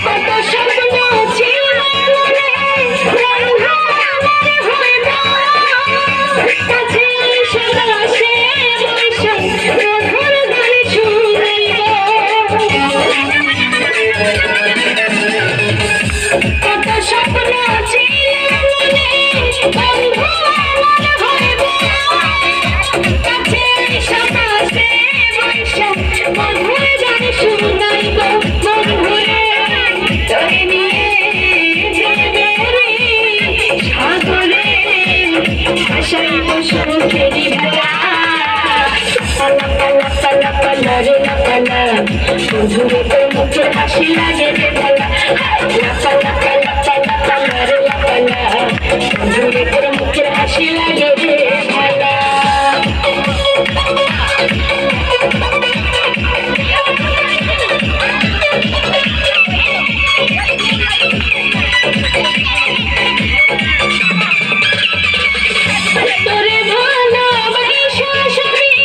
কত স্বপ্ন ছিল মনে বন্ধু আমার হইব কাছে সে বৈশাখ মধুর গান শুনাইব কত স্বপ্ন ছিল মনে বন্ধু আমার হইব কাছে সে বৈশাখ মধুর গান শুনাইব বন্ধুরে তোরে নিয়ে যাবে রে সাগরে ভাসাইব সুখেরি ভেলা পালা পালা পালা পালা রে পালা বন্ধুরে তোর মুখে হাসি লাগে রে ভালা পালা পালা পালা পালা রে পালা বন্ধুরে তোর মুখে হাসি লাগে রে ভালা তোরে ভালোবাসা সবই